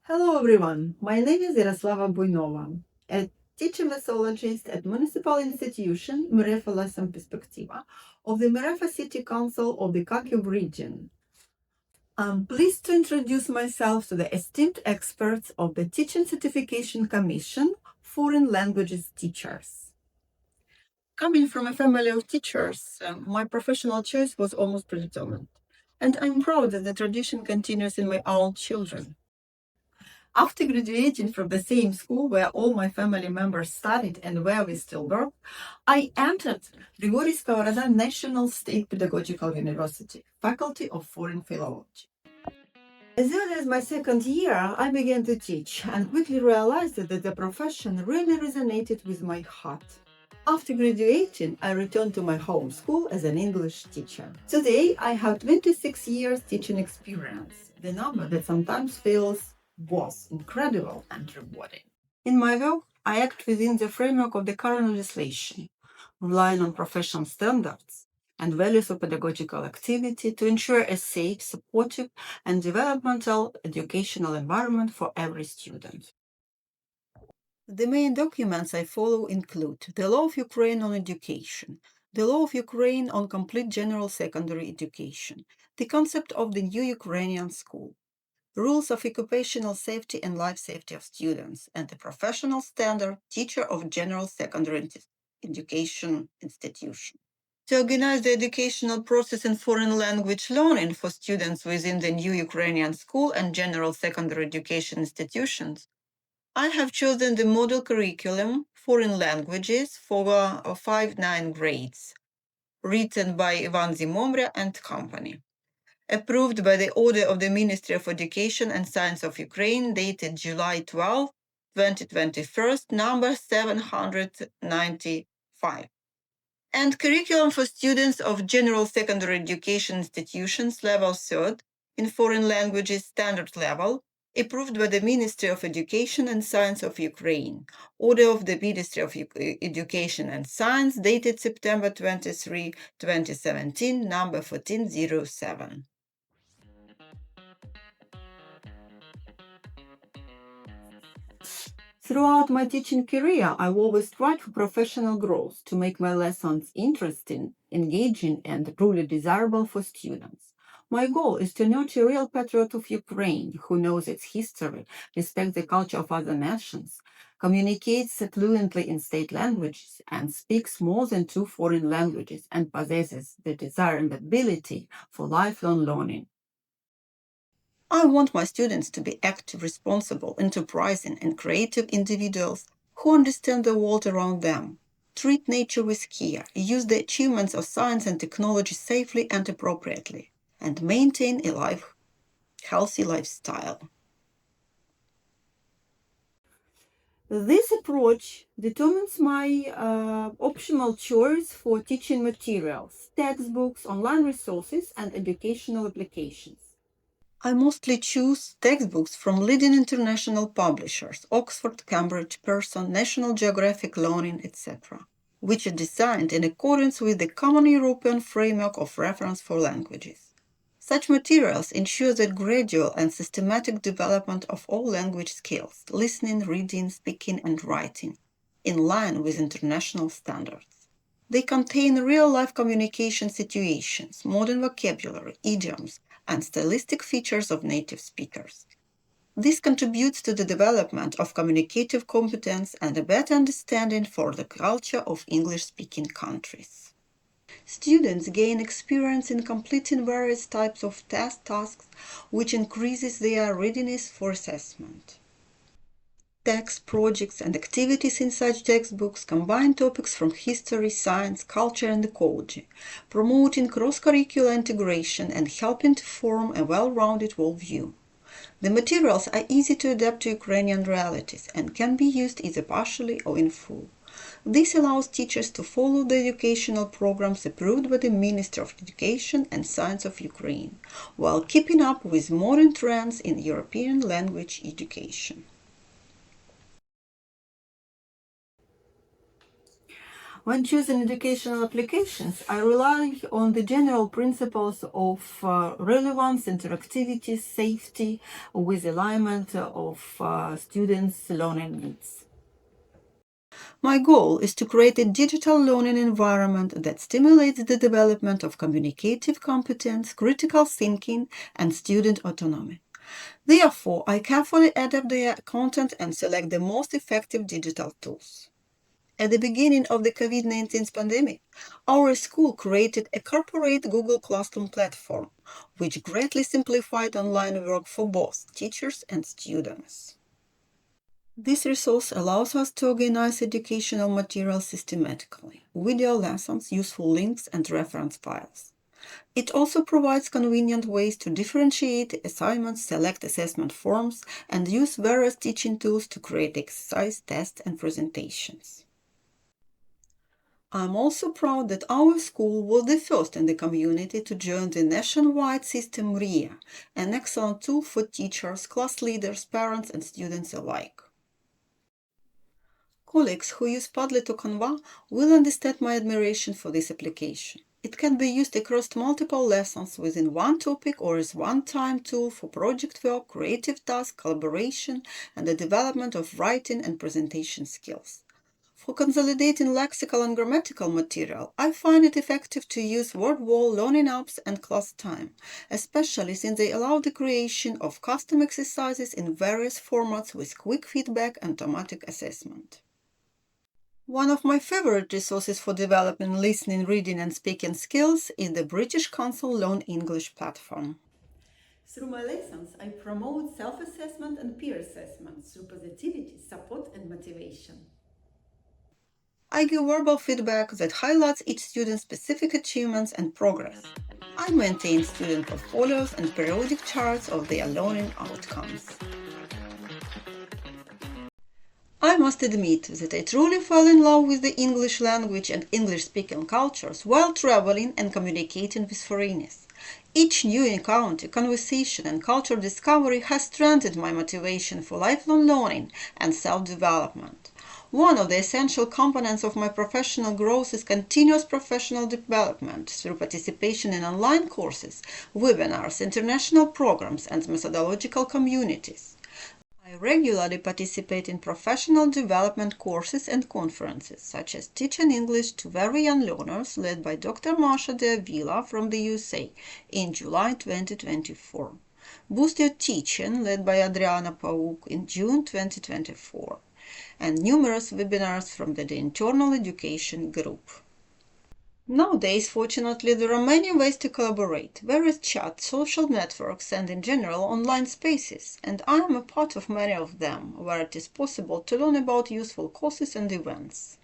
Hello everyone, my name is Yaroslava Buinova, a teacher methodologist at municipal institution МЕРЕФ'ЯНСЬКИЙ Самопрезентація of the Merefa City Council of the Kharkiv region. I'm pleased to introduce myself to the esteemed experts of the Teaching Certification Commission, Foreign Languages Teachers. Coming from a family of teachers, my professional choice was almost predetermined, and I'm proud that the tradition continues in my own children. After graduating from the same school where all my family members studied and where we still work, I entered Grigory Skovoroda National State Pedagogical University, Faculty of Foreign Philology. As early as my second year, I began to teach and quickly realized that the profession really resonated with my heart. After graduating, I returned to my home school as an English teacher. Today, I have 26 years teaching experience, the number that sometimes feels was incredible and rewarding. In my work, I act within the framework of the current legislation, relying on professional standards and values of pedagogical activity to ensure a safe, supportive, and developmental educational environment for every student. The main documents I follow include the Law of Ukraine on Education, the Law of Ukraine on Complete General Secondary Education, the concept of the New Ukrainian School, Rules of Occupational Safety and Life Safety of Students, and the Professional Standard Teacher of General Secondary Education Institution. To organize the educational process in foreign language learning for students within the New Ukrainian School and General Secondary Education Institutions, I have chosen the model curriculum Foreign Languages for 5-9 grades, written by Ivan Zimomria and Company. Approved by the order of the Ministry of Education and Science of Ukraine dated July 12, 2021, number 795. And curriculum for students of General Secondary Education Institutions level 3rd in foreign languages standard level, approved by the Ministry of Education and Science of Ukraine, order of the Ministry of Education and Science dated September 23, 2017, number 1407. Throughout my teaching career, I've always tried for professional growth to make my lessons interesting, engaging, and truly desirable for students. My goal is to nurture a real patriot of Ukraine who knows its history, respects the culture of other nations, communicates fluently in state languages, and speaks more than 2 foreign languages, and possesses the desire and ability for lifelong learning. I want my students to be active, responsible, enterprising, and creative individuals who understand the world around them, treat nature with care, use the achievements of science and technology safely and appropriately, and maintain a healthy lifestyle. This approach determines my optional choice for teaching materials, textbooks, online resources, and educational applications. I mostly choose textbooks from leading international publishers, Oxford, Cambridge, Pearson, National Geographic Learning, etc., which are designed in accordance with the Common European Framework of Reference for Languages. Such materials ensure the gradual and systematic development of all language skills, listening, reading, speaking, and writing, in line with international standards. They contain real-life communication situations, modern vocabulary, idioms, and stylistic features of native speakers. This contributes to the development of communicative competence and a better understanding for the culture of English-speaking countries. Students gain experience in completing various types of tasks, which increases their readiness for assessment. Texts, projects, and activities in such textbooks combine topics from history, science, culture, and ecology, promoting cross-curricular integration and helping to form a well-rounded worldview. The materials are easy to adapt to Ukrainian realities and can be used either partially or in full. This allows teachers to follow the educational programs approved by the Ministry of Education and Science of Ukraine, while keeping up with modern trends in European language education. When choosing educational applications, I rely on the general principles of relevance, interactivity, safety, with alignment of students' learning needs. My goal is to create a digital learning environment that stimulates the development of communicative competence, critical thinking, and student autonomy. Therefore, I carefully adapt the content and select the most effective digital tools. At the beginning of the COVID-19 pandemic, our school created a corporate Google Classroom platform, which greatly simplified online work for both teachers and students. This resource allows us to organize educational materials systematically, video lessons, useful links, and reference files. It also provides convenient ways to differentiate assignments, select assessment forms, and use various teaching tools to create exercise, tests, and presentations. I'm also proud that our school was the first in the community to join the nationwide system RIA, an excellent tool for teachers, class leaders, parents, and students alike. Colleagues who use Padlet or Canva will understand my admiration for this application. It can be used across multiple lessons within one topic or as one-time tool for project work, creative tasks, collaboration, and the development of writing and presentation skills. For consolidating lexical and grammatical material, I find it effective to use word wall, learning apps, and class time, especially since they allow the creation of custom exercises in various formats with quick feedback and automatic assessment. One of my favorite resources for developing listening, reading, and speaking skills is the British Council Learn English platform. Through my lessons, I promote self-assessment and peer assessment through positivity, support, and motivation. I give verbal feedback that highlights each student's specific achievements and progress. I maintain student portfolios and periodic charts of their learning outcomes. I must admit that I truly fell in love with the English language and English-speaking cultures while traveling and communicating with foreigners. Each new encounter, conversation, and cultural discovery has strengthened my motivation for lifelong learning and self-development. One of the essential components of my professional growth is continuous professional development through participation in online courses, webinars, international programs, and methodological communities. I regularly participate in professional development courses and conferences, such as Teaching English to Very Young Learners, led by Dr. Masha De Avila from the USA in July 2024. Boost Your Teaching, led by Adriana Pauk in June 2024. And numerous webinars from the Internal Education Group. Nowadays, fortunately, there are many ways to collaborate, various chats, social networks, and in general online spaces, and I am a part of many of them, where it is possible to learn about useful courses and events.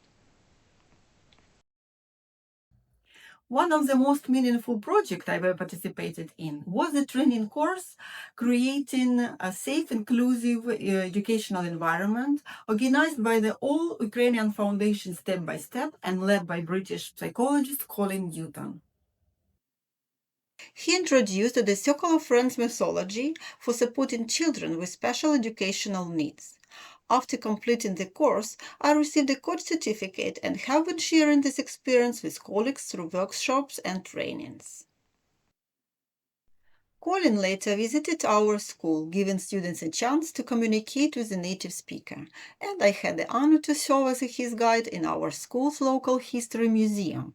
One of the most meaningful projects I ever participated in was the training course Creating a Safe, Inclusive Educational Environment, organized by the All Ukrainian Foundation Step by Step and led by British psychologist Colin Newton. He introduced the Circle of Friends methodology for supporting children with special educational needs. After completing the course, I received a coach certificate and have been sharing this experience with colleagues through workshops and trainings. Colin later visited our school, giving students a chance to communicate with a native speaker, and I had the honor to serve as his guide in our school's local history museum.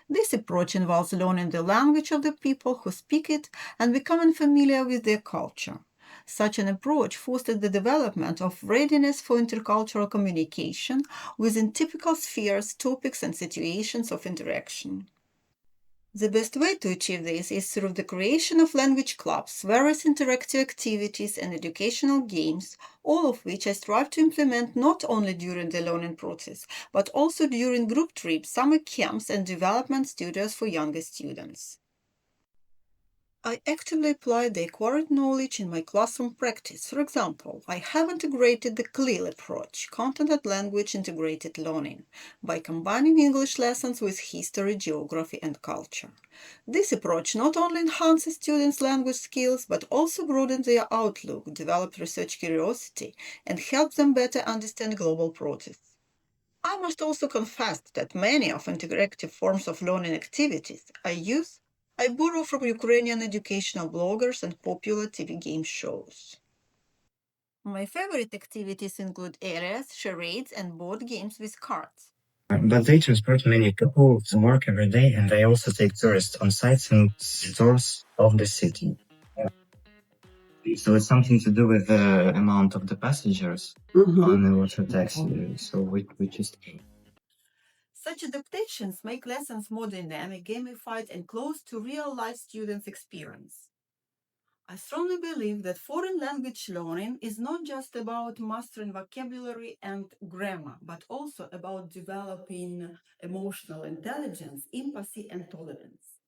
This approach involves learning the language of the people who speak it and becoming familiar with their culture. Such an approach fostered the development of readiness for intercultural communication within typical spheres, topics, and situations of interaction. The best way to achieve this is through the creation of language clubs, various interactive activities, and educational games, all of which I strive to implement not only during the learning process, but also during group trips, summer camps, and development studios for younger students. I actively apply the acquired knowledge in my classroom practice. For example, I have integrated the CLEAR approach, Content and Language Integrated Learning, by combining English lessons with history, geography, and culture. This approach not only enhances students' language skills, but also broadens their outlook, develops research curiosity, and helps them better understand global processes. I must also confess that many of interactive forms of learning activities I borrow from Ukrainian educational bloggers and popular TV game shows. My favorite activities include areas, charades, and board games with cards. But they transport many people to work every day, and they also take tourists on sites and stores of the city. So it's something to do with the amount of the passengers on the water taxi. So we just... Such adaptations make lessons more dynamic, gamified, and close to real-life students' experience. I strongly believe that foreign language learning is not just about mastering vocabulary and grammar, but also about developing emotional intelligence, empathy, and tolerance.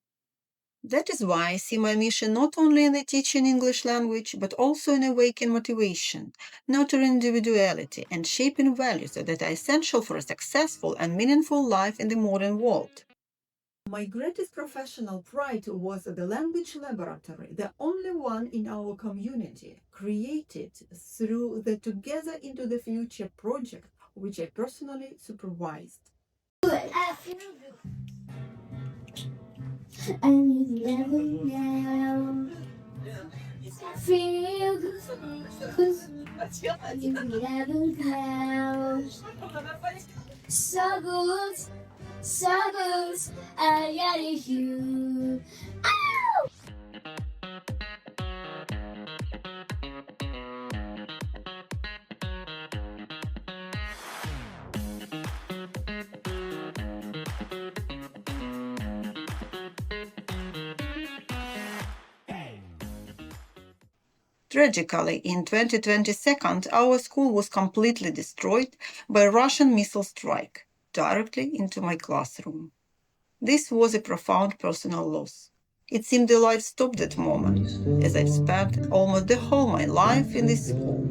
That is why I see my mission not only in the teaching English language, but also in awakening motivation, nurturing individuality, and shaping values that are essential for a successful and meaningful life in the modern world. My greatest professional pride was the language laboratory, the only one in our community, created through the Together into the Future project, which I personally supervised. And you never know. Feel good. You never know. So good, I got you. Ow! Tragically, in 2022, our school was completely destroyed by a Russian missile strike, directly into my classroom. This was a profound personal loss. It seemed the light stopped that moment, as I've spent almost the whole of my life in this school.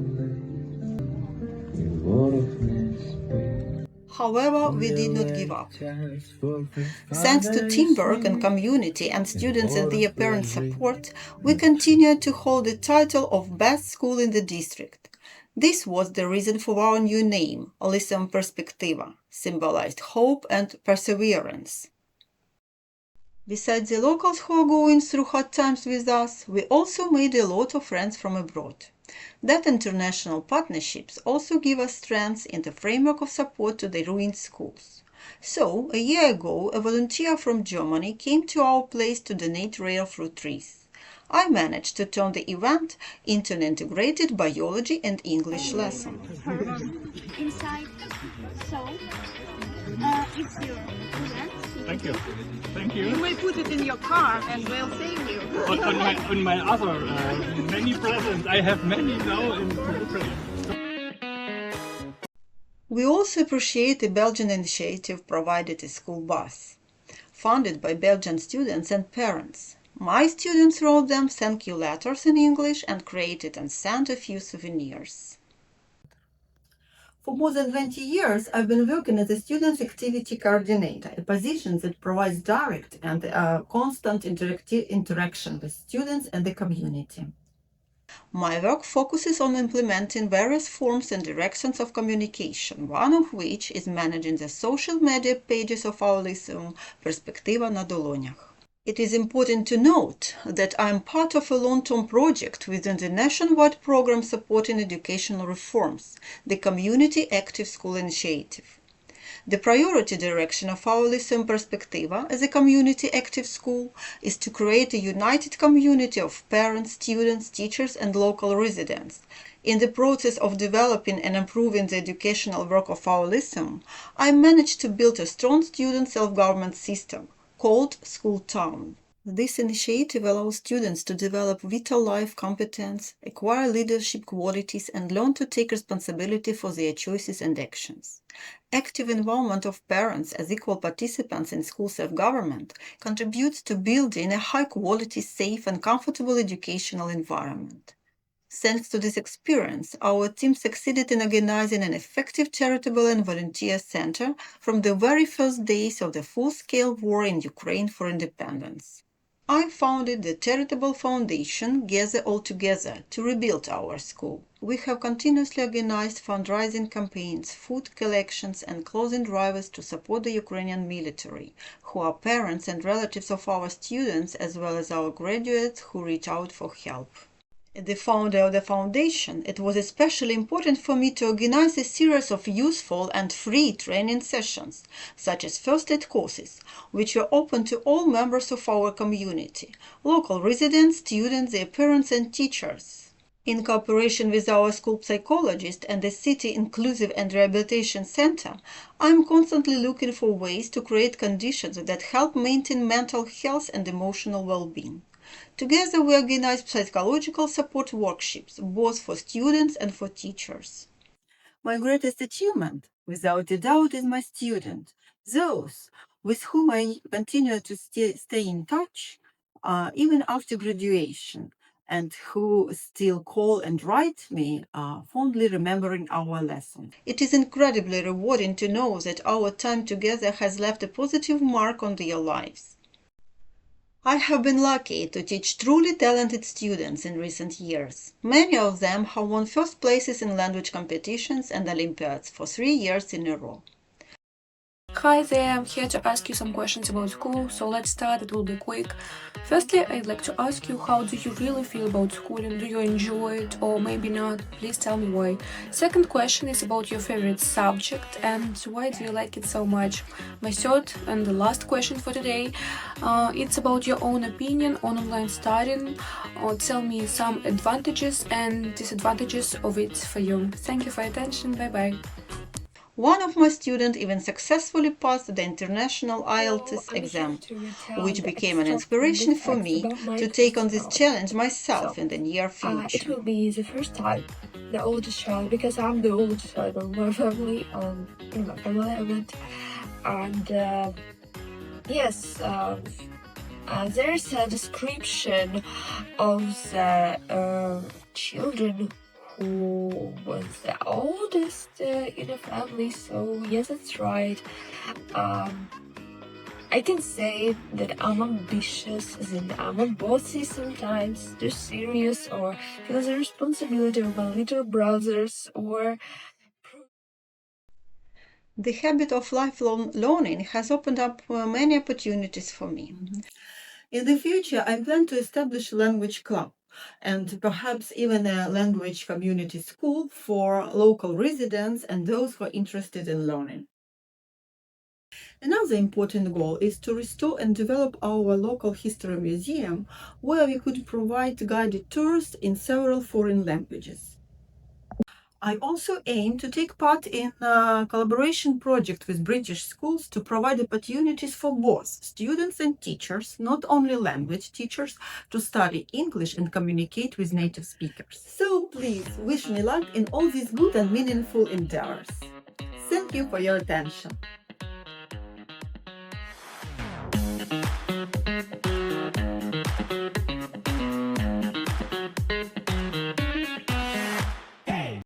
However, we did not give up. Thanks to teamwork and community and students and their parents' support, we continued to hold the title of Best School in the district. This was the reason for our new name, Самопрезентація, symbolized hope and perseverance. Besides the locals who are going through hard times with us, we also made a lot of friends from abroad. That international partnerships also give us strength in the framework of support to the ruined schools. So, a year ago, a volunteer from Germany came to our place to donate rare fruit trees. I managed to turn the event into an integrated biology and English lesson. Inside, so it's your present. Thank you. Thank you. You may put it in your car and we'll save you. But on my other many presents, I have many now in Ukraine. We also appreciate the Belgian initiative provided a school bus, funded by Belgian students and parents. My students wrote them thank you letters in English and created and sent a few souvenirs. For more than 20 years, I've been working as a student activity coordinator, a position that provides direct and constant interaction with students and the community. My work focuses on implementing various forms and directions of communication, one of which is managing the social media pages of our Lyceum, ПЕРСПЕКТИВА на долонях. It is important to note that I am part of a long-term project within the nationwide program supporting educational reforms, the Community Active School Initiative. The priority direction of our Lyceum ПЕРСПЕКТИВА as a community active school is to create a united community of parents, students, teachers, and local residents. In the process of developing and improving the educational work of our Lyceum, I managed to build a strong student self-government system called School Town. This initiative allows students to develop vital life competence, acquire leadership qualities, and learn to take responsibility for their choices and actions. Active involvement of parents as equal participants in school self-government contributes to building a high-quality, safe, and comfortable educational environment. Thanks to this experience, our team succeeded in organizing an effective charitable and volunteer center from the very first days of the full-scale war in Ukraine for independence. I founded the charitable foundation Gather All Together to rebuild our school. We have continuously organized fundraising campaigns, food collections and clothing drives to support the Ukrainian military, who are parents and relatives of our students as well as our graduates who reach out for help. As the founder of the foundation, it was especially important for me to organize a series of useful and free training sessions, such as first aid courses, which were open to all members of our community, local residents, students, their parents and teachers. In cooperation with our school psychologist and the City Inclusive and Rehabilitation Center, I am constantly looking for ways to create conditions that help maintain mental health and emotional well-being. Together, we organize psychological support workshops, both for students and for teachers. My greatest achievement, without a doubt, is my students, those with whom I continue to stay in touch, even after graduation, and who still call and write me, fondly remembering our lesson. It is incredibly rewarding to know that our time together has left a positive mark on their lives. I have been lucky to teach truly talented students in recent years. Many of them have won first places in language competitions and Olympiads for 3 years in a row. Hi there, I'm here to ask you some questions about school, so let's start, it will be quick. Firstly, I'd like to ask you, how do you really feel about schooling? Do you enjoy it or maybe not? Please tell me why. Second question is about your favorite subject and why do you like it so much? My third and the last question for today, it's about your own opinion on online studying. Tell me some advantages and disadvantages of it for you. Thank you for your attention, bye bye. One of my students even successfully passed the international IELTS exam, which became an inspiration for me to take on this challenge myself in the near It future. will be the first time, the oldest child, because I'm the oldest child of my family, in my family event. And yes, there's a description of the children who was the oldest in the family, so yes, that's right. I can say that I'm ambitious, as in I'm bossy sometimes, too serious, or feel the responsibility of my little brothers, or The habit of lifelong learning has opened up many opportunities for me. In the future, I plan to establish a language club and perhaps even a language community school for local residents and those who are interested in learning. Another important goal is to restore and develop our local history museum, where we could provide guided tours in several foreign languages. I also aim to take part in a collaboration project with British schools to provide opportunities for both students and teachers, not only language teachers, to study English and communicate with native speakers. So please wish me luck in all these good and meaningful endeavors. Thank you for your attention.